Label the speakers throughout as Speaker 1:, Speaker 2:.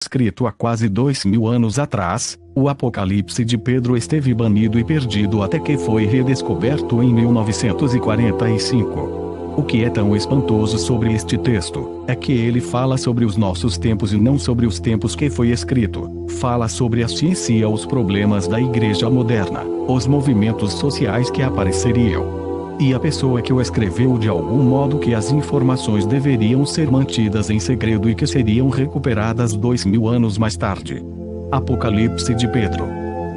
Speaker 1: escrito há quase 2000 anos atrás, o Apocalipse de Pedro esteve banido e perdido até que foi redescoberto em 1945. O que é tão espantoso sobre este texto, é que ele fala sobre os nossos tempos e não sobre os tempos que foi escrito. Fala sobre a ciência e os problemas da igreja moderna, os movimentos sociais que apareceriam. E a pessoa que o escreveu de algum modo que as informações deveriam ser mantidas em segredo e que seriam recuperadas 2000 anos mais tarde. Apocalipse de Pedro.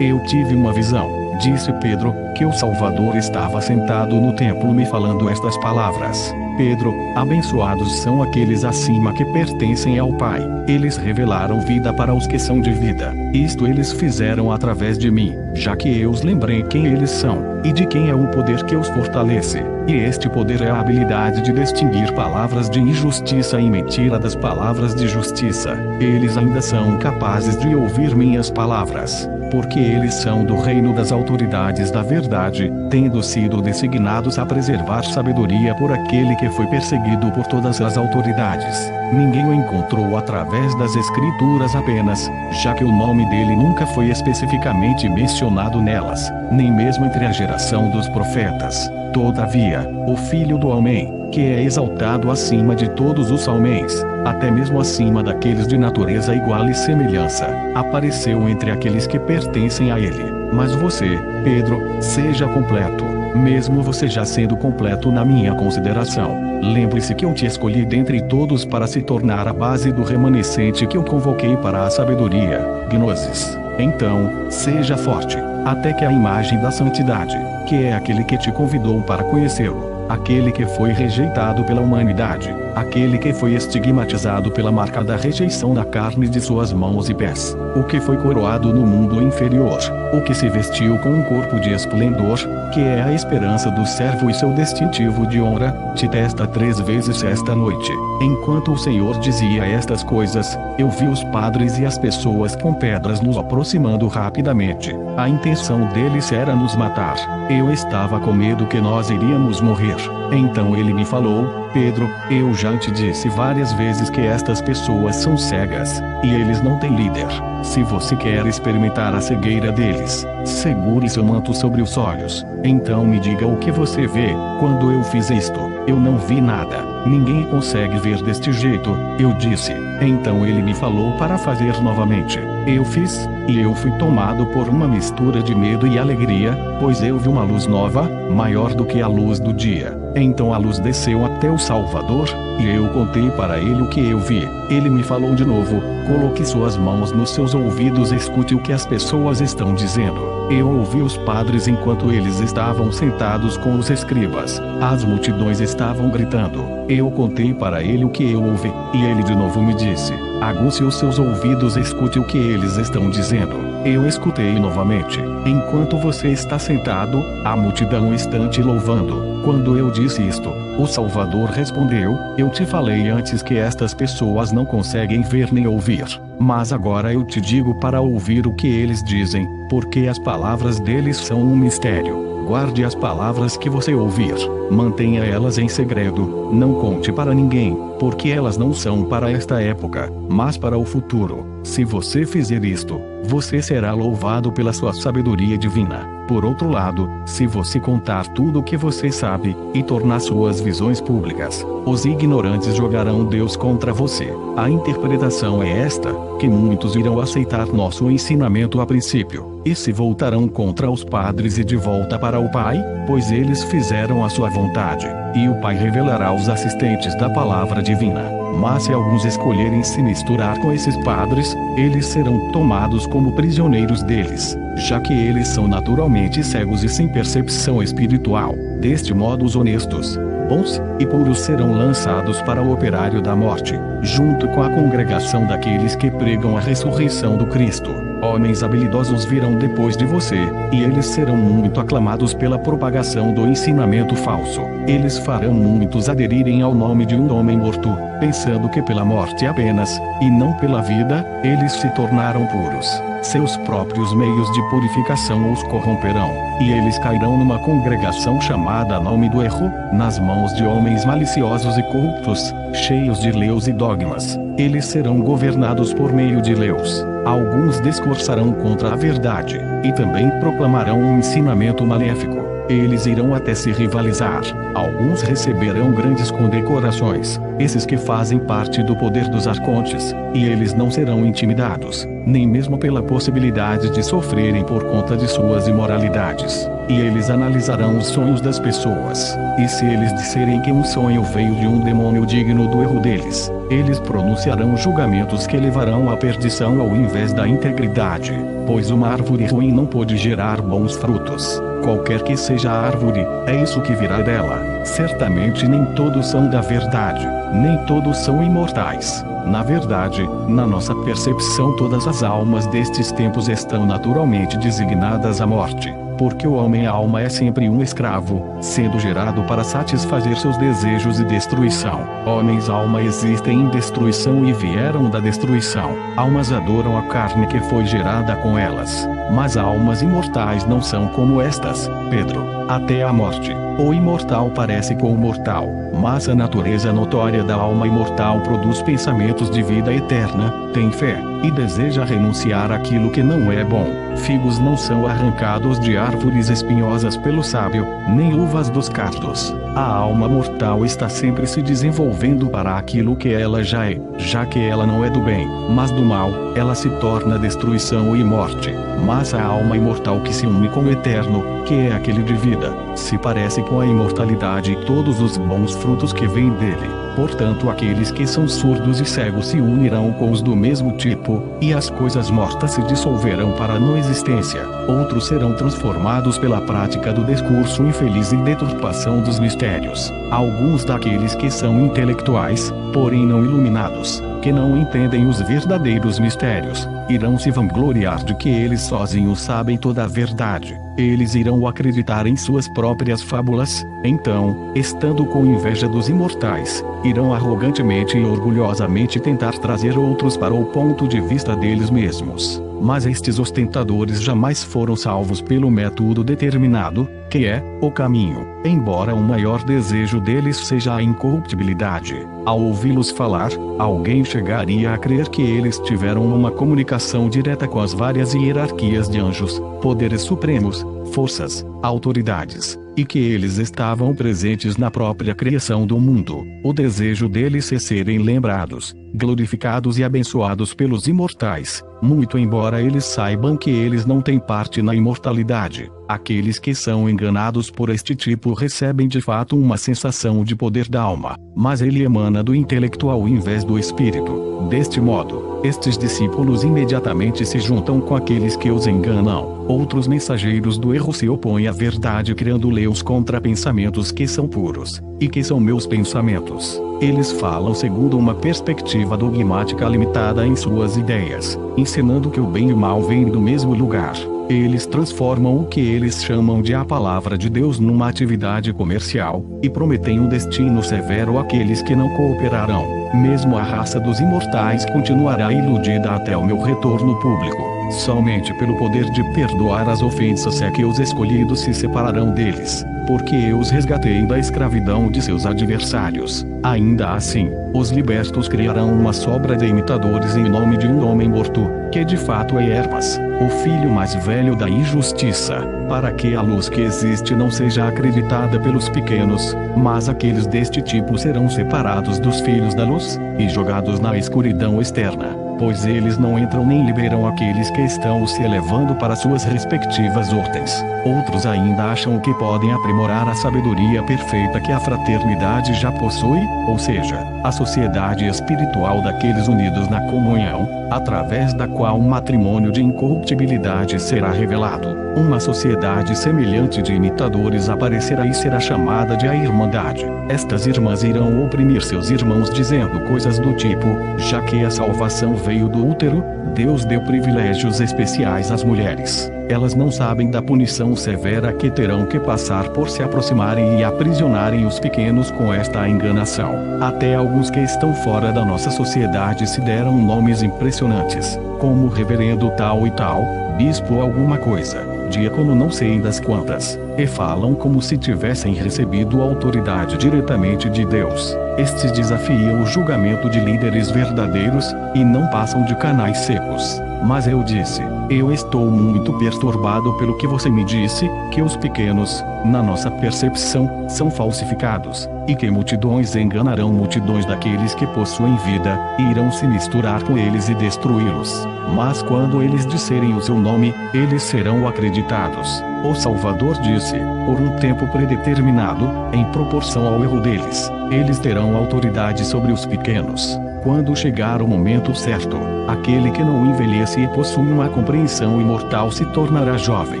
Speaker 1: Eu tive uma visão, disse Pedro, que o Salvador estava sentado no templo me falando estas palavras: Pedro, abençoados são aqueles acima que pertencem ao Pai. Eles revelaram vida para os que são de vida. Isto eles fizeram através de mim, já que eu os lembrei quem eles são, e de quem é o poder que os fortalece. E este poder é a habilidade de distinguir palavras de injustiça e mentira das palavras de justiça. Eles ainda são capazes de ouvir minhas palavras, porque eles são do reino das autoridades da verdade, tendo sido designados a preservar sabedoria por aquele que foi perseguido por todas as autoridades. Ninguém o encontrou através das escrituras apenas, já que o nome dele nunca foi especificamente mencionado nelas, nem mesmo entre a geração dos profetas. Todavia, o Filho do Homem, que é exaltado acima de todos os homens, até mesmo acima daqueles de natureza igual e semelhança, apareceu entre aqueles que pertencem a ele. Mas você, Pedro, seja completo, mesmo você já sendo completo na minha consideração. Lembre-se que eu te escolhi dentre todos para se tornar a base do remanescente que eu convoquei para a sabedoria, Gnosis. Então, seja forte, até que a imagem da santidade, que é aquele que te convidou para conhecê-lo, aquele que foi rejeitado pela humanidade, aquele que foi estigmatizado pela marca da rejeição na carne de suas mãos e pés, o que foi coroado no mundo inferior, o que se vestiu com um corpo de esplendor, que é a esperança do servo e seu distintivo de honra, te testa 3 vezes esta noite. Enquanto o Senhor dizia estas coisas, eu vi os padres e as pessoas com pedras nos aproximando rapidamente. A intenção deles era nos matar. Eu estava com medo que nós iríamos morrer. Então ele me falou: Pedro, eu já te disse várias vezes que estas pessoas são cegas, e eles não têm líder. Se você quer experimentar a cegueira deles, segure seu manto sobre os olhos. Então me diga o que você vê. Quando eu fiz isto, eu não vi nada. Ninguém consegue ver deste jeito, eu disse. Então ele me falou para fazer novamente. Eu fiz, e eu fui tomado por uma mistura de medo e alegria, pois eu vi uma luz nova, maior do que a luz do dia. Então a luz desceu até o Salvador, e eu contei para ele o que eu vi. Ele me falou de novo: coloque suas mãos nos seus ouvidos e escute o que as pessoas estão dizendo. Eu ouvi os padres enquanto eles estavam sentados com os escribas. As multidões estavam gritando. Eu contei para ele o que eu ouvi, e ele de novo me disse: aguce os seus ouvidos e escute o que eles estão dizendo. Eu escutei novamente. Enquanto você está sentado, a multidão está te louvando. Quando eu disse isto, o Salvador respondeu: eu te falei antes que estas pessoas não conseguem ver nem ouvir. Mas agora eu te digo para ouvir o que eles dizem, porque as palavras deles são um mistério. Guarde as palavras que você ouvir. Mantenha elas em segredo. Não conte para ninguém, porque elas não são para esta época, mas para o futuro. Se você fizer isto, você será louvado pela sua sabedoria divina. Por outro lado, se você contar tudo o que você sabe, e tornar suas visões públicas, os ignorantes jogarão Deus contra você. A interpretação é esta, que muitos irão aceitar nosso ensinamento a princípio, e se voltarão contra os padres e de volta para o Pai, pois eles fizeram a sua vontade, e o Pai revelará os assistentes da palavra divina. Mas se alguns escolherem se misturar com esses padres, eles serão tomados como prisioneiros deles, já que eles são naturalmente cegos e sem percepção espiritual. Deste modo os honestos, bons e puros serão lançados para o operário da morte, junto com a congregação daqueles que pregam a ressurreição do Cristo. Homens habilidosos virão depois de você, e eles serão muito aclamados pela propagação do ensinamento falso. eles farão muitos aderirem ao nome de um homem morto, pensando que pela morte apenas, e não pela vida, eles se tornaram puros. Seus próprios meios de purificação os corromperão, e eles cairão numa congregação chamada Nome do Erro, nas mãos de homens maliciosos e corruptos, cheios de leus e dogmas. Eles serão governados por meio de leus. Alguns discursarão contra a verdade, e também proclamarão um ensinamento maléfico. Eles irão até se rivalizar. Alguns receberão grandes condecorações, esses que fazem parte do poder dos arcontes, e eles não serão intimidados, nem mesmo pela possibilidade de sofrerem por conta de suas imoralidades. E eles analisarão os sonhos das pessoas, e se eles disserem que um sonho veio de um demônio digno do erro deles, eles pronunciarão julgamentos que levarão à perdição ao invés da integridade, pois uma árvore ruim não pode gerar bons frutos. Qualquer que seja a árvore, é isso que virá dela. Certamente nem todos são da verdade, nem todos são imortais. Na verdade, na nossa percepção todas as almas destes tempos estão naturalmente designadas à morte, porque o homem-alma é sempre um escravo, sendo gerado para satisfazer seus desejos e destruição. Homens-alma existem em destruição e vieram da destruição. Almas adoram a carne que foi gerada com elas, mas almas imortais não são como estas. Pedro, até a morte. O imortal parece com o mortal, mas a natureza notória da alma imortal produz pensamentos de vida eterna, tem fé, e deseja renunciar àquilo que não é bom. Figos não são arrancados de árvores espinhosas pelo sábio, nem uvas dos cardos. A alma mortal está sempre se desenvolvendo para aquilo que ela já é, já que ela não é do bem, mas do mal, ela se torna destruição e morte. Mas a alma imortal que se une com o eterno, que é aquele de vida, se parece com a imortalidade e todos os bons frutos que vêm dele. Portanto, aqueles que são surdos e cegos se unirão com os do mesmo tipo, e as coisas mortas se dissolverão para a não existência. Outros serão transformados pela prática do discurso infeliz e deturpação dos mistérios. Alguns daqueles que são intelectuais, porém não iluminados, que não entendem os verdadeiros mistérios, irão se vangloriar de que eles sozinhos sabem toda a verdade. Eles irão acreditar em suas próprias fábulas. Então, estando com inveja dos imortais, irão arrogantemente e orgulhosamente tentar trazer outros para o ponto de vista deles mesmos. Mas estes ostentadores jamais foram salvos pelo método determinado, que é o caminho, embora o maior desejo deles seja a incorruptibilidade. Ao ouvi-los falar, alguém chegaria a crer que eles tiveram uma comunicação direta com as várias hierarquias de anjos, poderes supremos, forças, autoridades, e que eles estavam presentes na própria criação do mundo. O desejo deles é serem lembrados, glorificados e abençoados pelos imortais, muito embora eles saibam que eles não têm parte na imortalidade. Aqueles que são enganados por este tipo recebem de fato uma sensação de poder da alma, mas ele emana do intelecto ao invés do espírito. Deste modo, estes discípulos imediatamente se juntam com aqueles que os enganam. Outros mensageiros do erro se opõem à verdade criando leus contra pensamentos que são puros, e que são meus pensamentos. Eles falam segundo uma perspectiva dogmática limitada em suas ideias, ensinando que o bem e o mal vêm do mesmo lugar. Eles transformam o que eles chamam de a palavra de Deus numa atividade comercial, e prometem um destino severo àqueles que não cooperarão. Mesmo a raça dos imortais continuará iludida até o meu retorno público. Somente pelo poder de perdoar as ofensas é que os escolhidos se separarão deles, porque eu os resgatei da escravidão de seus adversários. Ainda assim, os libertos criarão uma sobra de imitadores em nome de um homem morto, que de fato é Hermas, o filho mais velho da injustiça, para que a luz que existe não seja acreditada pelos pequenos, mas aqueles deste tipo serão separados dos filhos da luz, e jogados na escuridão externa, pois eles não entram nem liberam aqueles que estão se elevando para suas respectivas ordens. Outros ainda acham que podem aprimorar a sabedoria perfeita que a fraternidade já possui, ou seja, a sociedade espiritual daqueles unidos na comunhão, através da qual um matrimônio de incorruptibilidade será revelado. Uma sociedade semelhante de imitadores aparecerá e será chamada de a Irmandade. Estas irmãs irão oprimir seus irmãos dizendo coisas do tipo, já que a salvação veio do útero, Deus deu privilégios especiais às mulheres. Elas não sabem da punição severa que terão que passar por se aproximarem e aprisionarem os pequenos com esta enganação. Até alguns que estão fora da nossa sociedade se deram nomes impressionantes, como reverendo tal e tal, bispo alguma coisa, diácono não sei das quantas, e falam como se tivessem recebido autoridade diretamente de Deus. Estes desafiam o julgamento de líderes verdadeiros, e não passam de canais secos. Mas eu disse, eu estou muito perturbado pelo que você me disse, que os pequenos, na nossa percepção, são falsificados, e que multidões enganarão multidões daqueles que possuem vida, e irão se misturar com eles e destruí-los. Mas quando eles disserem o seu nome, eles serão acreditados. O Salvador disse, por um tempo predeterminado, em proporção ao erro deles, eles terão autoridade sobre os pequenos. Quando chegar o momento certo, aquele que não envelhece e possui uma compreensão imortal se tornará jovem,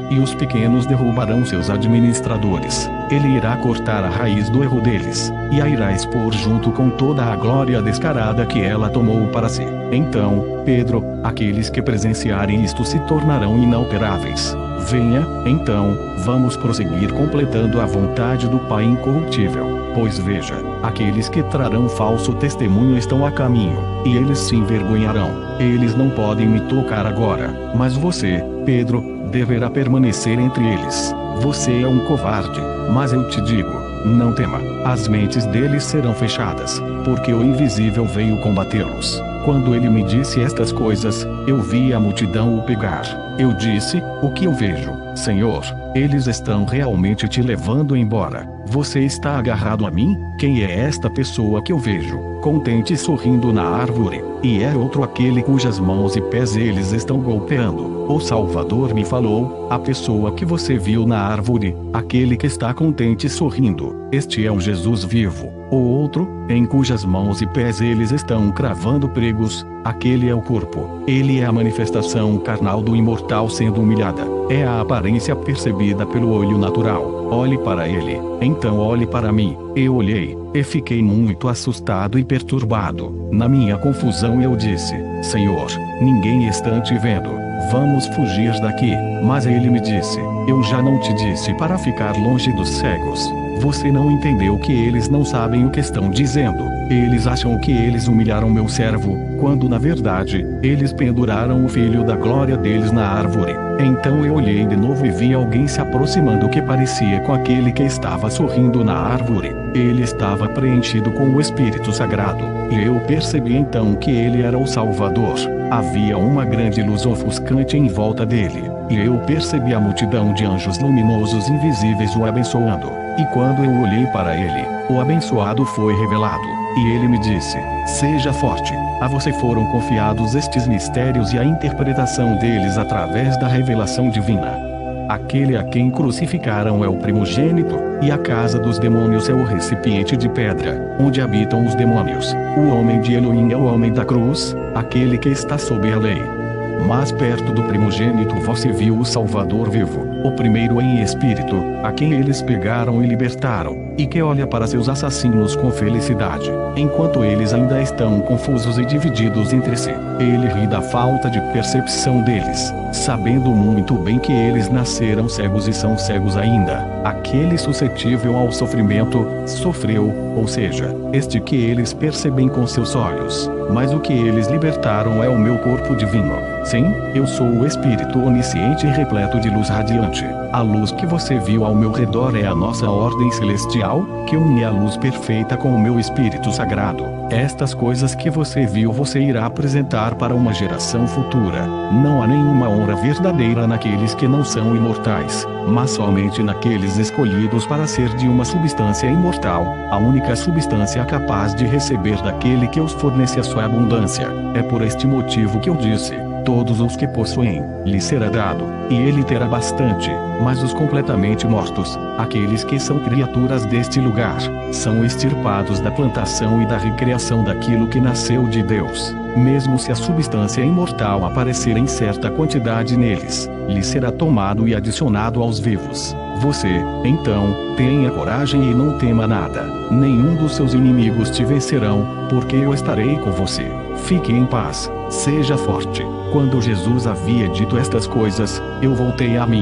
Speaker 1: e os pequenos derrubarão seus administradores. Ele irá cortar a raiz do erro deles, e a irá expor junto com toda a glória descarada que ela tomou para si. Então, Pedro, aqueles que presenciarem isto se tornarão inalteráveis. Venha, então, vamos prosseguir completando a vontade do Pai incorruptível. Pois veja, aqueles que trarão falso testemunho estão a caminho, e eles se envergonharão. Eles não podem me tocar agora, mas você, Pedro, deverá permanecer entre eles. Você é um covarde, mas eu te digo, não tema, as mentes deles serão fechadas, porque o invisível veio combatê-los. Quando ele me disse estas coisas, eu vi a multidão o pegar. Eu disse, o que eu vejo, Senhor? Eles estão realmente te levando embora. Você está agarrado a mim? Quem é esta pessoa que eu vejo, contente sorrindo na árvore? E é outro aquele cujas mãos e pés eles estão golpeando. O Salvador me falou, a pessoa que você viu na árvore, aquele que está contente sorrindo, este é o Jesus vivo. O outro, em cujas mãos e pés eles estão cravando pregos, aquele é o corpo. Ele é a manifestação carnal do imortal sendo humilhada. É a aparência percebida pelo olho natural. Olhe para ele, então olhe para mim. Eu olhei, e fiquei muito assustado e perturbado. Na minha confusão eu disse, Senhor, ninguém está te vendo. Vamos fugir daqui. Mas ele me disse, eu já não te disse para ficar longe dos cegos. Você não entendeu que eles não sabem o que estão dizendo. Eles acham que eles humilharam meu servo, quando na verdade, eles penduraram o filho da glória deles na árvore. Então eu olhei de novo e vi alguém se aproximando que parecia com aquele que estava sorrindo na árvore. Ele estava preenchido com o Espírito Sagrado, e eu percebi então que ele era o Salvador. Havia uma grande luz ofuscante em volta dele, e eu percebi a multidão de anjos luminosos invisíveis o abençoando. E quando eu olhei para ele, o abençoado foi revelado, e ele me disse, seja forte, a você foram confiados estes mistérios e a interpretação deles através da revelação divina. Aquele a quem crucificaram é o primogênito, e a casa dos demônios é o recipiente de pedra, onde habitam os demônios. O homem de Elohim é o homem da cruz, aquele que está sob a lei. Mas perto do primogênito você viu o Salvador vivo, o primeiro em espírito, a quem eles pegaram e libertaram, e que olha para seus assassinos com felicidade, enquanto eles ainda estão confusos e divididos entre si. Ele ri da falta de percepção deles, sabendo muito bem que eles nasceram cegos e são cegos ainda. Aquele suscetível ao sofrimento, sofreu, ou seja, este que eles percebem com seus olhos, mas o que eles libertaram é o meu corpo divino. Sim, eu sou o Espírito onisciente e repleto de luz radiante. A luz que você viu ao meu redor é a nossa ordem celestial, que une a luz perfeita com o meu Espírito Sagrado. Estas coisas que você viu você irá apresentar para uma geração futura. Não há nenhuma honra verdadeira naqueles que não são imortais, mas somente naqueles escolhidos para ser de uma substância imortal, a única substância capaz de receber daquele que os fornece a sua abundância. É por este motivo que eu disse, todos os que possuem, lhe será dado, e ele terá bastante, mas os completamente mortos, aqueles que são criaturas deste lugar, são extirpados da plantação e da recriação daquilo que nasceu de Deus. Mesmo se a substância imortal aparecer em certa quantidade neles, lhe será tomado e adicionado aos vivos. Você, então, tenha coragem e não tema nada. Nenhum dos seus inimigos te vencerão, porque eu estarei com você. Fique em paz, seja forte. Quando Jesus havia dito estas coisas, eu voltei a mim.